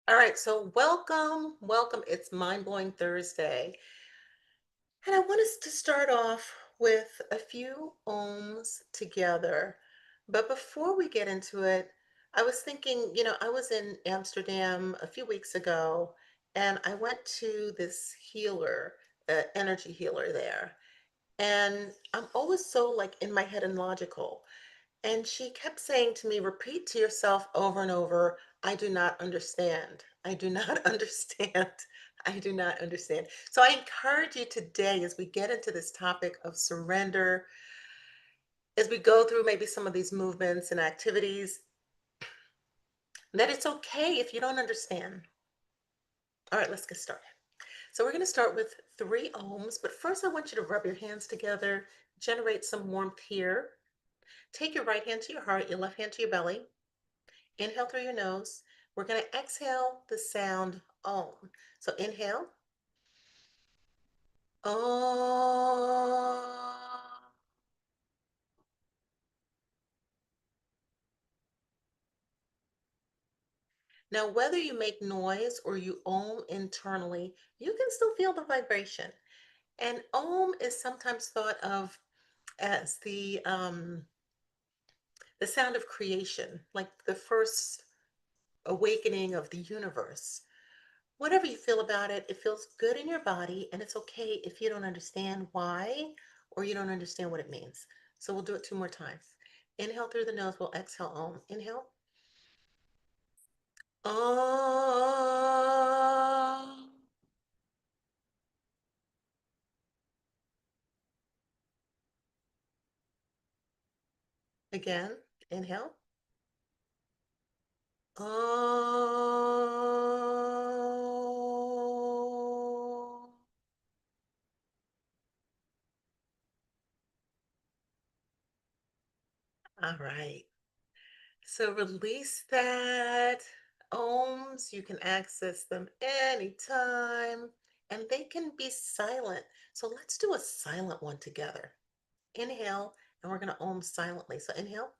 All right, so welcome. It's Mind Blowing Thursday. And I want us to start off with a few ohms together. But before we get into it, I was thinking, I was in Amsterdam a few weeks ago and I went to this healer, energy healer there. And I'm always so like in my head and logical. And she kept saying to me, repeat to yourself over and over, I do not understand. I do not understand. I do not understand. So I encourage you today as we get into this topic of surrender, as we go through maybe some of these movements and activities, that it's okay if you don't understand. All right, let's get started. So we're going to start with 3 ohms, but first I want you to rub your hands together, generate some warmth here. Take your right hand to your heart, your left hand to your belly. Inhale through your nose. We're going to exhale the sound Om. So inhale. Om. Now, whether you make noise or you Om internally, you can still feel the vibration. And Om is sometimes thought of as the sound of creation, like the first awakening of the universe. Whatever you feel about it, it feels good in your body, and it's okay if you don't understand why or you don't understand what it means. So we'll do it 2 more times. Inhale through the nose, we'll exhale Om. Inhale. Om. Again, inhale. Om. All right. So release that. Ohms, you can access them anytime, and they can be silent. So let's do a silent one together. Inhale, and we're going to Om silently. So inhale.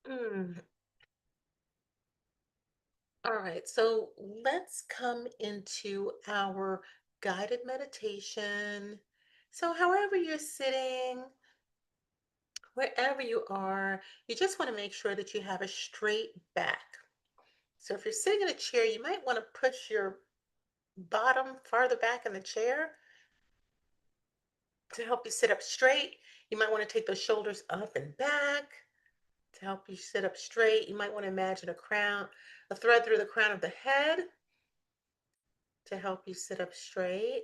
Mm. All right, so let's come into our guided meditation. So, however you're sitting, wherever you are, you just want to make sure that you have a straight back. So, if you're sitting in a chair, you might want to push your bottom farther back in the chair to help you sit up straight. You might want to take those shoulders up and back to help you sit up straight. You might want to imagine a thread through the crown of the head to help you sit up straight.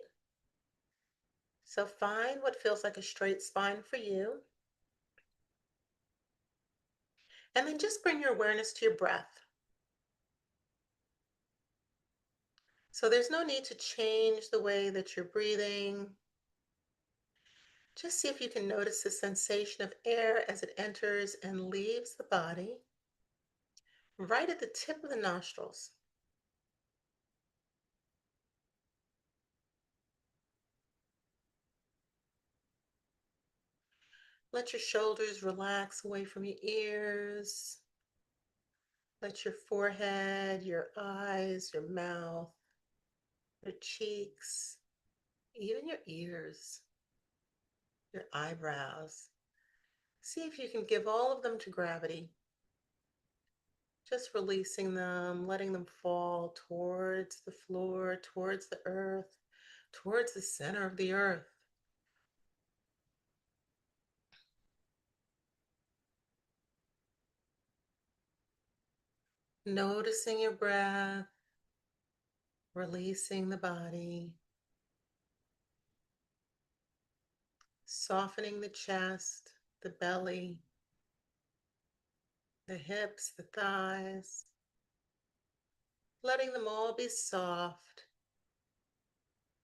So find what feels like a straight spine for you. And then just bring your awareness to your breath. So there's no need to change the way that you're breathing. Just see if you can notice the sensation of air as it enters and leaves the body right at the tip of the nostrils. Let your shoulders relax away from your ears. Let your forehead, your eyes, your mouth, your cheeks, even your ears, your eyebrows. See if you can give all of them to gravity. Just releasing them, letting them fall towards the floor, towards the earth, towards the center of the earth. Noticing your breath, releasing the body, softening the chest, the belly, the hips, the thighs, letting them all be soft,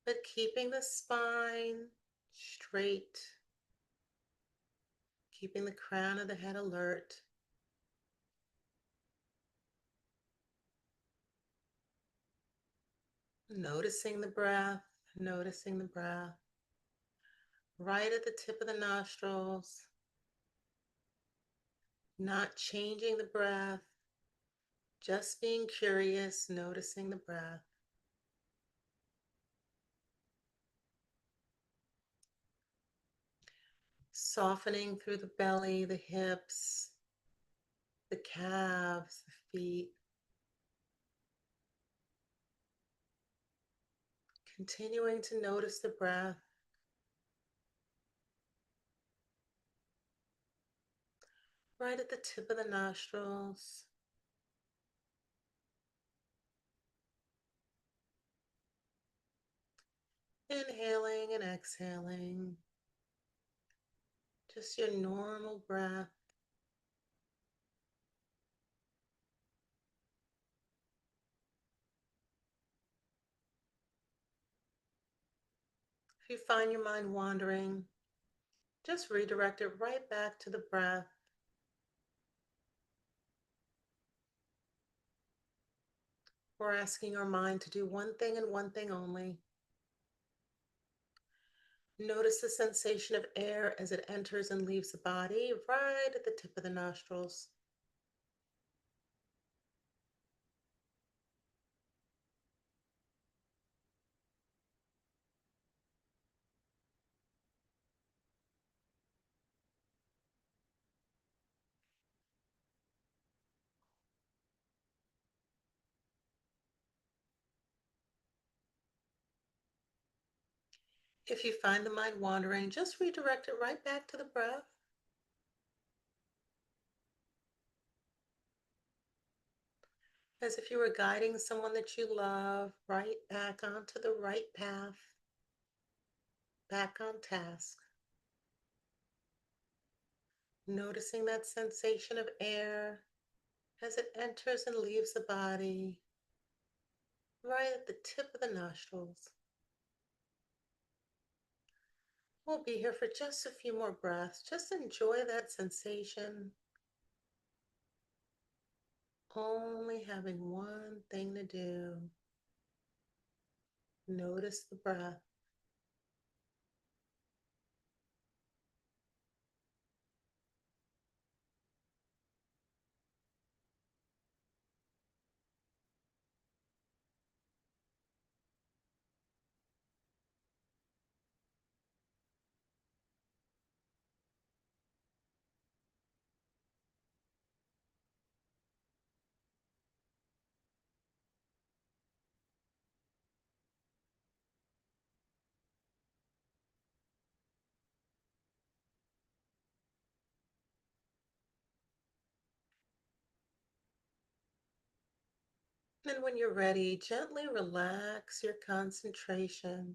but keeping the spine straight, keeping the crown of the head alert. Noticing the breath, noticing the breath, right at the tip of the nostrils, not changing the breath, just being curious, noticing the breath. Softening through the belly, the hips, the calves, the feet. Continuing to notice the breath, right at the tip of the nostrils. Inhaling and exhaling. Just your normal breath. If you find your mind wandering, just redirect it right back to the breath. We're asking our mind to do one thing and one thing only. Notice the sensation of air as it enters and leaves the body, right at the tip of the nostrils. If you find the mind wandering, just redirect it right back to the breath. As if you were guiding someone that you love right back onto the right path, back on task. Noticing that sensation of air as it enters and leaves the body, right at the tip of the nostrils. We'll be here for just a few more breaths. Just enjoy that sensation. Only having one thing to do. Notice the breath. And when you're ready, gently relax your concentration.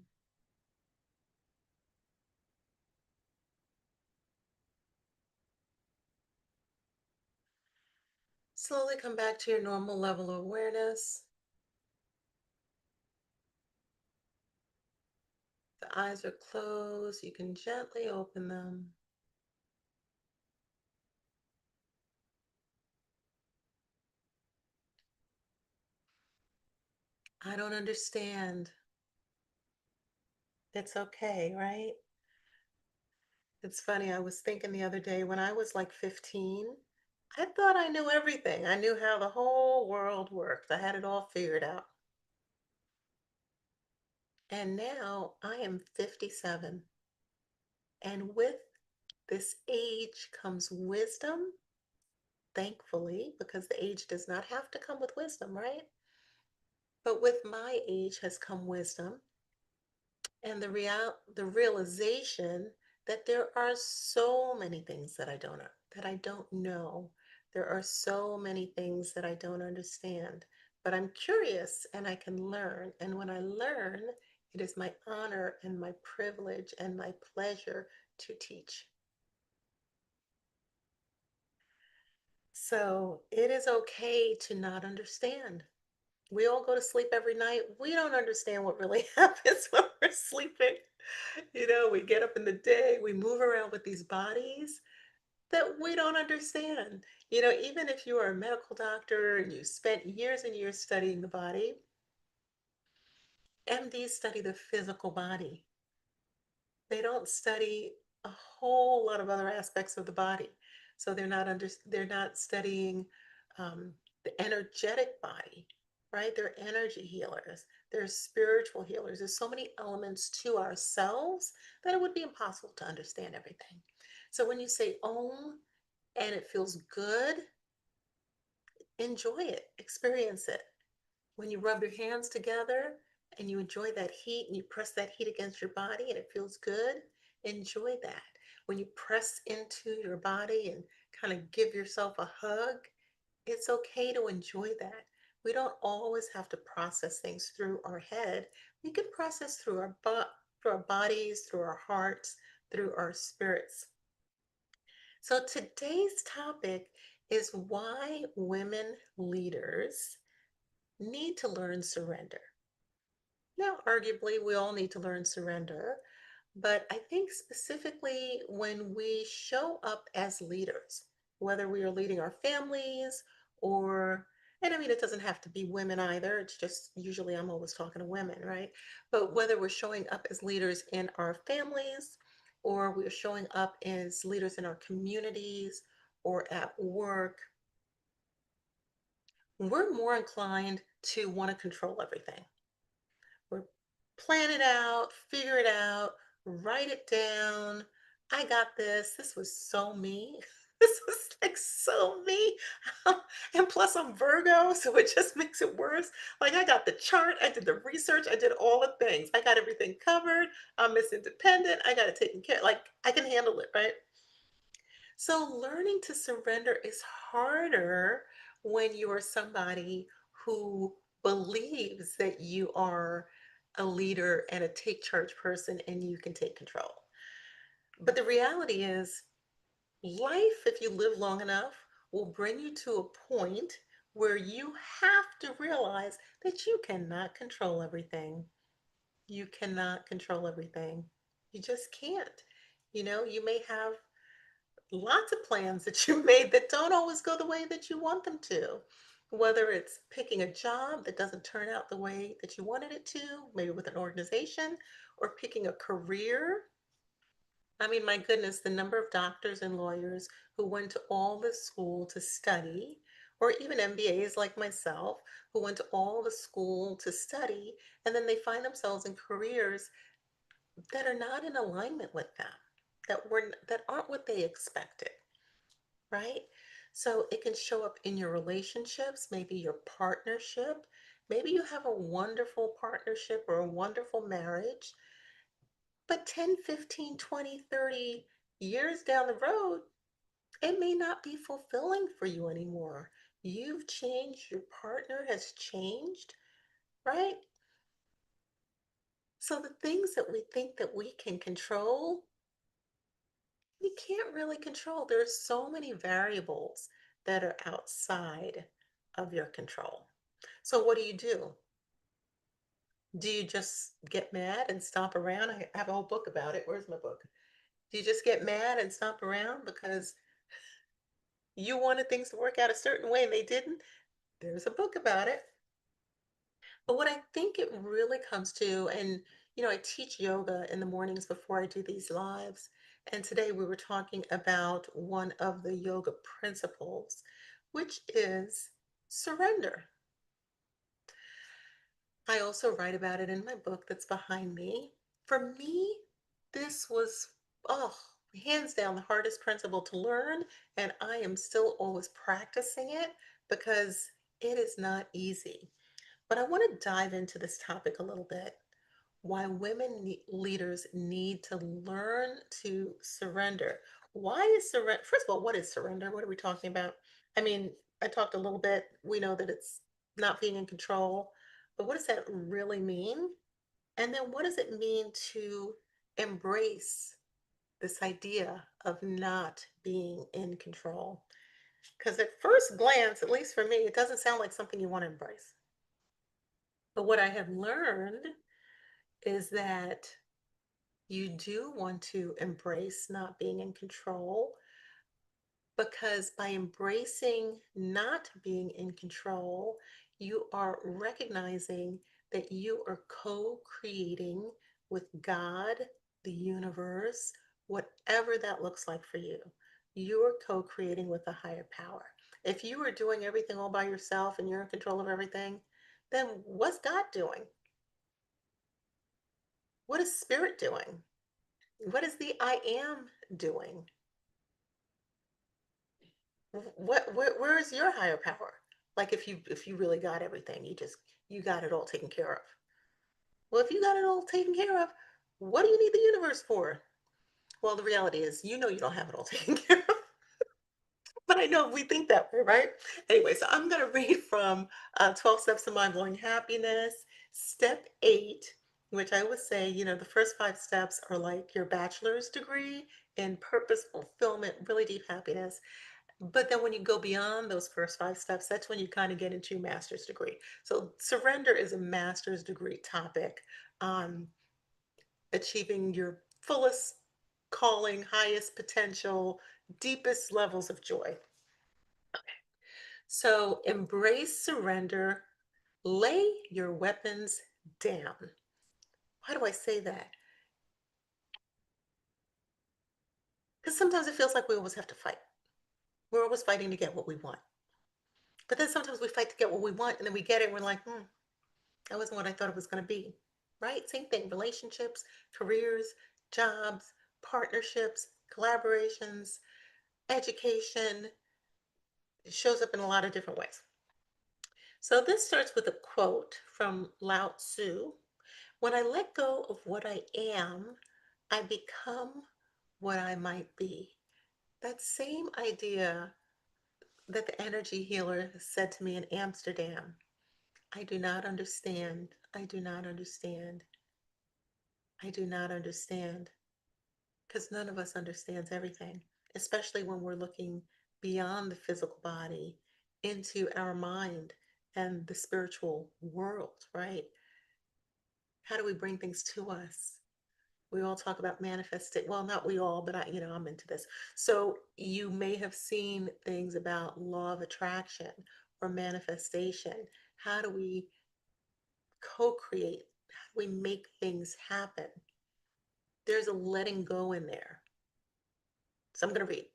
Slowly come back to your normal level of awareness. The eyes are closed. You can gently open them. I don't understand. It's okay, right? It's funny. I was thinking the other day when I was like 15, I thought I knew everything. I knew how the whole world worked. I had it all figured out. And now I am 57. And with this age comes wisdom, thankfully, because the age does not have to come with wisdom, right? But with my age has come wisdom and the realization that there are so many things that I don't know. There are so many things that I don't understand, but I'm curious and I can learn. And when I learn, it is my honor and my privilege and my pleasure to teach. So it is okay to not understand. We all go to sleep every night. We don't understand what really happens when we're sleeping. We get up in the day, we move around with these bodies that we don't understand. Even if you are a medical doctor and you spent years and years studying the body, MDs study the physical body. They don't study a whole lot of other aspects of the body. So they're not studying the energetic body, right? They're energy healers. They're spiritual healers. There's so many elements to ourselves that it would be impossible to understand everything. So when you say Om and it feels good, enjoy it, experience it. When you rub your hands together and you enjoy that heat and you press that heat against your body and it feels good, enjoy that. When you press into your body and kind of give yourself a hug, it's okay to enjoy that. We don't always have to process things through our head. We can process through our bodies, through our hearts, through our spirits. So today's topic is why women leaders need to learn surrender. Now, arguably, we all need to learn surrender, but I think specifically when we show up as leaders, whether we are leading our families or, and I mean, it doesn't have to be women either. It's just usually I'm always talking to women, right? But whether we're showing up as leaders in our families or we're showing up as leaders in our communities or at work, we're more inclined to want to control everything. We're plan it out, figure it out, write it down. I got this. This was so me. This was like so me. And plus, I'm Virgo, so it just makes it worse. Like, I got the chart, I did the research, I did all the things. I got everything covered. I'm Miss Independent. I got it taken care. Like, I can handle it, right? So, learning to surrender is harder when you are somebody who believes that you are a leader and a take charge person and you can take control. But the reality is, life, if you live long enough, will bring you to a point where you have to realize that you cannot control everything. You cannot control everything. You just can't. You may have lots of plans that you made that don't always go the way that you want them to. Whether it's picking a job that doesn't turn out the way that you wanted it to, maybe with an organization, or picking a career. I mean, my goodness, the number of doctors and lawyers who went to all this school to study, or even MBAs like myself, who went to all the school to study, and then they find themselves in careers that are not in alignment with them, that aren't what they expected, right? So it can show up in your relationships, maybe your partnership. Maybe you have a wonderful partnership or a wonderful marriage, but 10, 15, 20, 30 years down the road, it may not be fulfilling for you anymore. You've changed, your partner has changed, right? So the things that we think that we can control, we can't really control. There's so many variables that are outside of your control. So what do you do? Do you just get mad and stomp around? I have a whole book about it. Where's my book? Do you just get mad and stomp around because you wanted things to work out a certain way and they didn't? There's a book about it. But what I think it really comes to, and I teach yoga in the mornings before I do these lives. And today we were talking about one of the yoga principles, which is surrender. I also write about it in my book that's behind me. For me, this was, oh, hands down, the hardest principle to learn. And I am still always practicing it because it is not easy. But I want to dive into this topic a little bit. Why leaders need to learn to surrender. Why is surrender? First of all, what is surrender? What are we talking about? I mean, I talked a little bit. We know that it's not being in control, but what does that really mean? And then what does it mean to embrace this idea of not being in control? Because at first glance, at least for me, it doesn't sound like something you want to embrace. But what I have learned is that you do want to embrace not being in control because by embracing not being in control, you are recognizing that you are co-creating with God, the universe, whatever that looks like for you. You're co-creating with a higher power. If you are doing everything all by yourself and you're in control of everything, then what's God doing? What is spirit doing? What is the I am doing? Where is your higher power? Like if you really got everything, you got it all taken care of. Well, if you got it all taken care of, what do you need the universe for? Well, the reality is, you don't have it all taken care of. But I know we think that way, right? Anyway, so I'm going to read from 12 Steps to Mind Blowing Happiness. Step 8, which I would say, the first 5 steps are like your bachelor's degree in purpose fulfillment, really deep happiness. But then when you go beyond those first 5 steps, that's when you kind of get into your master's degree. So surrender is a master's degree topic on achieving your fullest calling, highest potential, deepest levels of joy. So embrace surrender, lay your weapons down. Why do I say that? Because sometimes it feels like we always have to fight. We're always fighting to get what we want. But then sometimes we fight to get what we want and then we get it and we're like, that wasn't what I thought it was going to be. Right? Same thing. Relationships, careers, jobs, partnerships, collaborations, education. It shows up in a lot of different ways. So this starts with a quote from Lao Tzu. When I let go of what I am, I become what I might be. That same idea that the energy healer said to me in Amsterdam. I do not understand. I do not understand. I do not understand. Because none of us understands everything, especially when we're looking beyond the physical body into our mind and the spiritual world, right? How do we bring things to us? We all talk about manifesting. Well, not we all, but I'm into this. So you may have seen things about law of attraction or manifestation. How do we co-create? How do we make things happen? There's a letting go in there. So I'm going to read.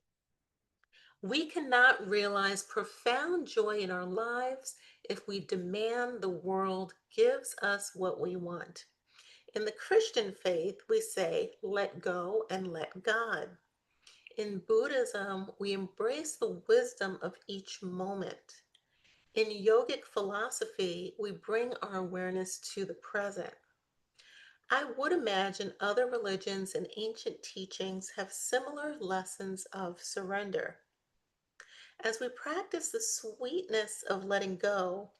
We cannot realize profound joy in our lives if we demand the world gives us what we want. In the Christian faith, we say, let go and let God. In Buddhism, we embrace the wisdom of each moment. In yogic philosophy, we bring our awareness to the present. I would imagine other religions and ancient teachings have similar lessons of surrender. As we practice the sweetness of letting go,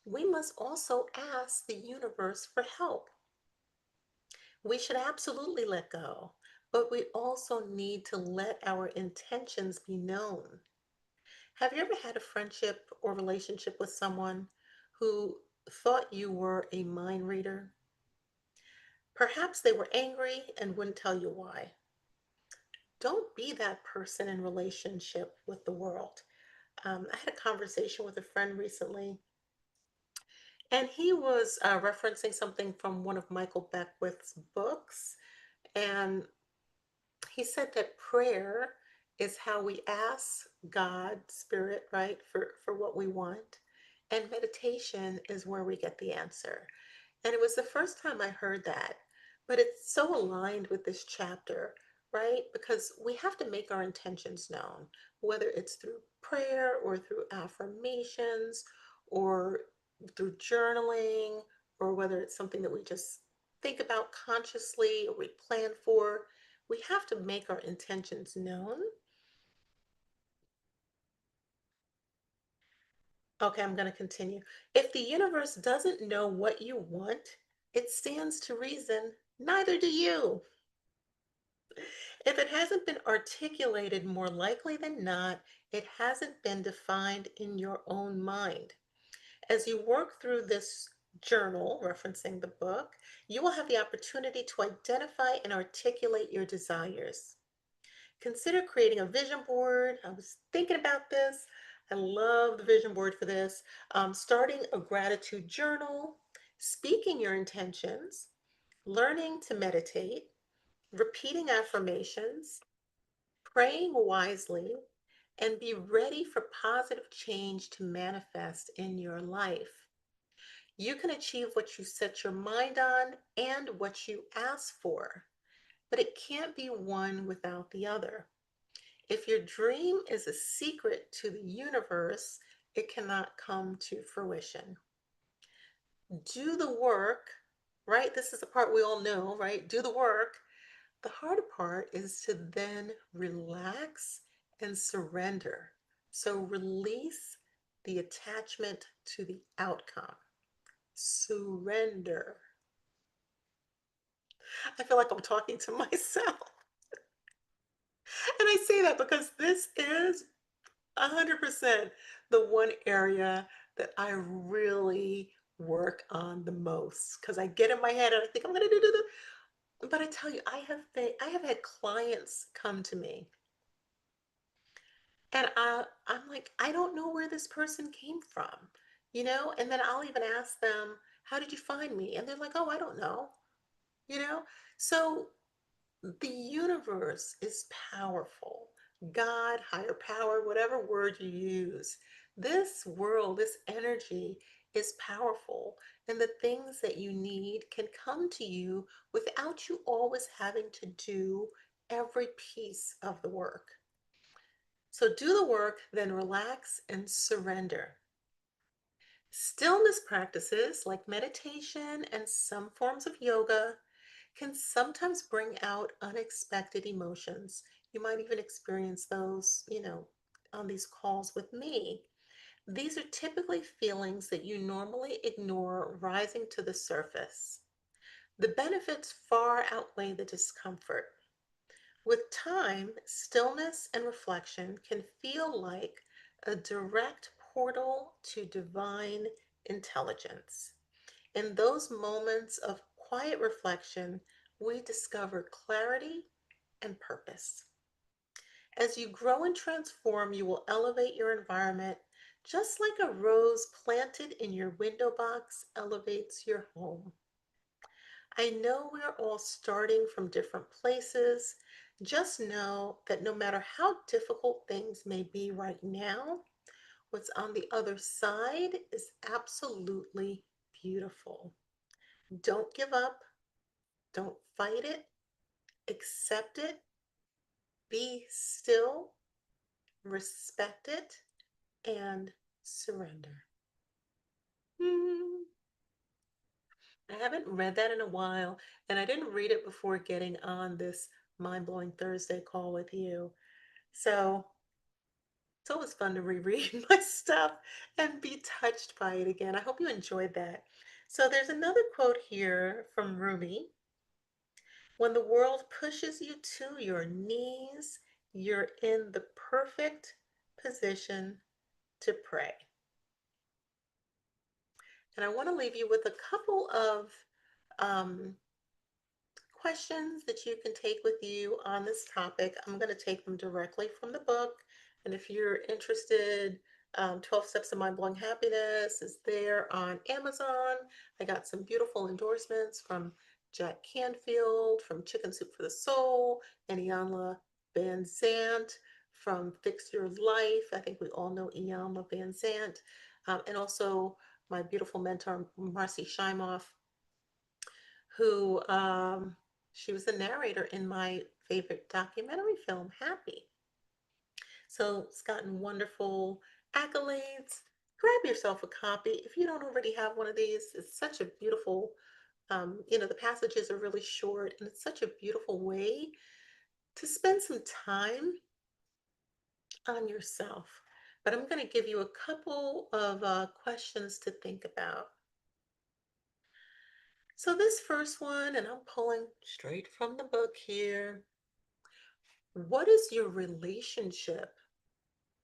we must also ask the universe for help. We should absolutely let go, but we also need to let our intentions be known. Have you ever had a friendship or relationship with someone who thought you were a mind reader? Perhaps they were angry and wouldn't tell you why. Don't be that person in relationship with the world. I had a conversation with a friend recently, and he was referencing something from one of Michael Beckwith's books. And he said that prayer is how we ask God, Spirit, right, for what we want. And meditation is where we get the answer. And it was the first time I heard that, but it's so aligned with this chapter, right? Because we have to make our intentions known, whether it's through prayer or through affirmations or through journaling, or whether it's something that we just think about consciously or we plan for. We have to make our intentions known. Okay, I'm going to continue. If the universe doesn't know what you want, it stands to reason, neither do you. If it hasn't been articulated, more likely than not, it hasn't been defined in your own mind. As you work through this journal, referencing the book, you will have the opportunity to identify and articulate your desires. Consider creating a vision board. I was thinking about this. I love the vision board for this. Starting a gratitude journal, speaking your intentions, learning to meditate, repeating affirmations, praying wisely, and be ready for positive change to manifest in your life. You can achieve what you set your mind on and what you ask for, but it can't be one without the other. If your dream is a secret to the universe, it cannot come to fruition. Do the work, right? This is the part we all know, right? Do the work. The harder part is to then relax and surrender. So release the attachment to the outcome. Surrender. I feel like I'm talking to myself. And I say that because this is 100% the one area that I really work on the most because I get in my head and I think I'm going to do this. But I tell you, I have had clients come to me and I'm like, I don't know where this person came from, and then I'll even ask them, how did you find me? And they're like, oh, I don't know, you know? So the universe is powerful. God, higher power, whatever word you use. This world, this energy is powerful. And the things that you need can come to you without you always having to do every piece of the work. So do the work, then relax and surrender. Stillness practices like meditation and some forms of yoga can sometimes bring out unexpected emotions. You might even experience those, on these calls with me. These are typically feelings that you normally ignore rising to the surface. The benefits far outweigh the discomfort. With time, stillness and reflection can feel like a direct portal to divine intelligence. In those moments of quiet reflection, we discover clarity and purpose. As you grow and transform, you will elevate your environment just like a rose planted in your window box elevates your home. I know we're all starting from different places. Just know that no matter how difficult things may be right now, what's on the other side is absolutely beautiful. Don't give up. Don't fight it. Accept it. Be still. Respect it. And surrender. Hmm. I haven't read that in a while, and I didn't read it before getting on this Mind Blowing Thursday call with you. So it's always fun to reread my stuff and be touched by it again. I hope you enjoyed that. So there's another quote here from Rumi. When the world pushes you to your knees, you're in the perfect position to pray. And I want to leave you with a couple of um, questions that you can take with you on this topic. I'm going to take them directly from the book. And if you're interested, 12 Steps of Mind Blowing Happiness is there on Amazon. I got some beautiful endorsements from Jack Canfield, from Chicken Soup for the Soul, and Iyanla Van Zant from Fix Your Life. I think we all know Iyanla Van Zant. And also my beautiful mentor, Marcy Shimoff, who she was the narrator in my favorite documentary film, Happy. So it's gotten wonderful accolades. Grab yourself a copy if you don't already have one of these. It's such a beautiful, the passages are really short, and it's such a beautiful way to spend some time on yourself. But I'm going to give you a couple of questions to think about. So, this first one, and I'm pulling straight from the book here. What is your relationship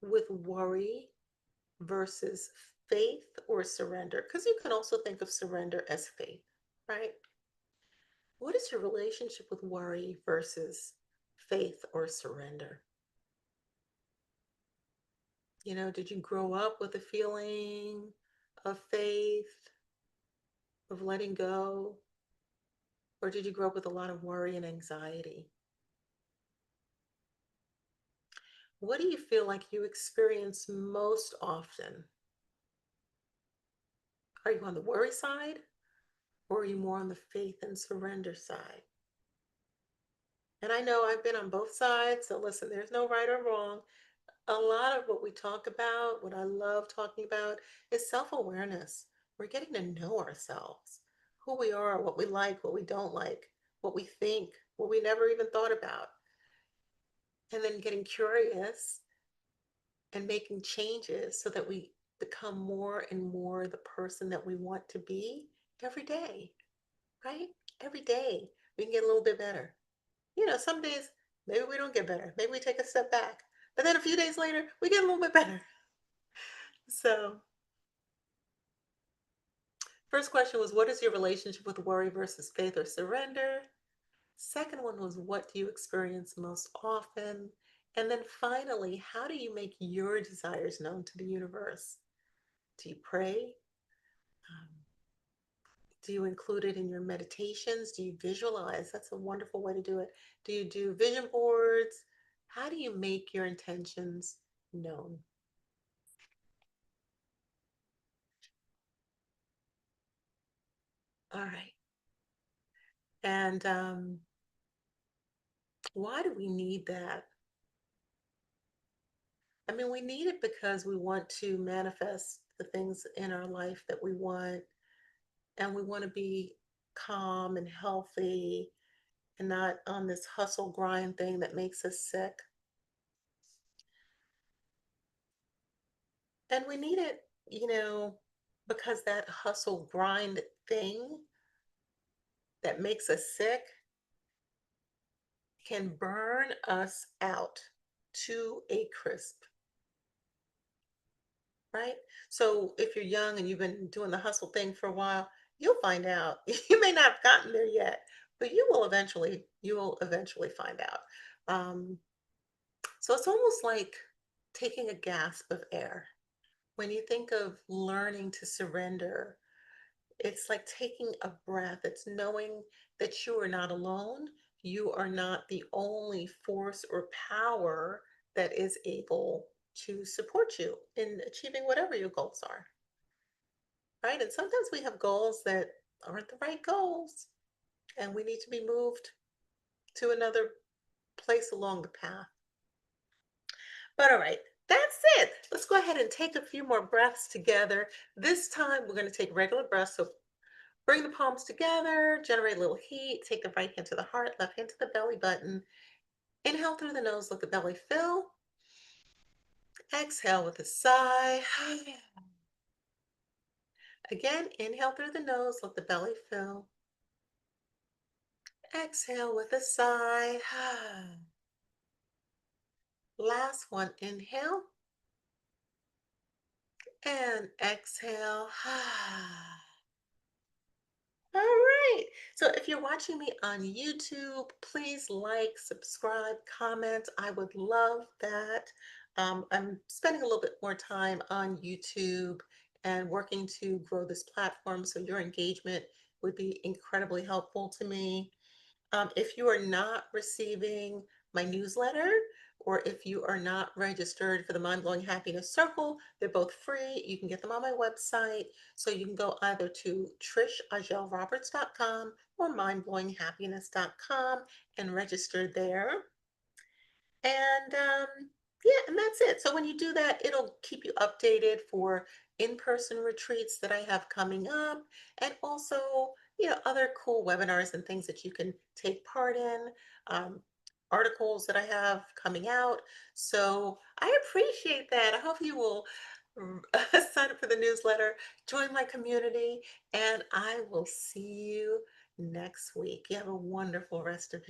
with worry versus faith or surrender? Because you can also think of surrender as faith, right? What is your relationship with worry versus faith or surrender? Did you grow up with a feeling of faith? of letting go, or did you grow up with a lot of worry and anxiety? What do you feel like you experience most often? Are you on the worry side, or are you more on the faith and surrender side? And I know I've been on both sides, so listen, there's no right or wrong. A lot of what we talk about, what I love talking about, is self awareness. We're getting to know ourselves, who we are, what we like, what we don't like, what we think, what we never even thought about, and then getting curious and making changes so that we become more and more the person that we want to be every day, right? Every day we can get a little bit better. Some days maybe we don't get better. Maybe we take a step back. But then a few days later, we get a little bit better. So, first question was, what is your relationship with worry versus faith or surrender? Second one was, what do you experience most often? And then finally, how do you make your desires known to the universe? Do you pray? Um, do you include it in your meditations? Do you visualize? That's a wonderful way to do it. Do you do vision boards? How do you make your intentions known? All right. And why do we need that? I mean, we need it because we want to manifest the things in our life that we want, and we want to be calm and healthy and not on this hustle grind thing that makes us sick. And we need it, you know, because that hustle grind thing that makes us sick can burn us out to a crisp, right? So if you're young and you've been doing the hustle thing for a while, you'll find out. You may not have gotten there yet, but you will eventually find out. So it's almost like taking a gasp of air. When you think of learning to surrender, it's like taking a breath. It's knowing that you are not alone. You are not the only force or power that is able to support you in achieving whatever your goals are, right? And sometimes we have goals that aren't the right goals, and we need to be moved to another place along the path. But all right, that's it. Let's go ahead and take a few more breaths together. This time we're going to take regular breaths. So bring the palms together, generate a little heat, take the right hand to the heart, left hand to the belly button. Inhale through the nose, let the belly fill. Exhale with a sigh. Again, inhale through the nose, let the belly fill. Exhale with a sigh. Last one, inhale and exhale. All right. So if you're watching me on YouTube, please like, subscribe, comment. I would love that. I'm spending a little bit more time on YouTube and working to grow this platform. So your engagement would be incredibly helpful to me. If you are not receiving my newsletter, or if you are not registered for the Mind Blowing Happiness Circle, they're both free. You can get them on my website. So you can go either to trishahjelroberts.com or mindblowinghappiness.com and register there. And yeah, and that's it. So when you do that, it'll keep you updated for in-person retreats that I have coming up, and also, other cool webinars and things that you can take part in, um, articles that I have coming out. So I appreciate that. I hope you will sign up for the newsletter, join my community, and I will see you next week. You have a wonderful rest of your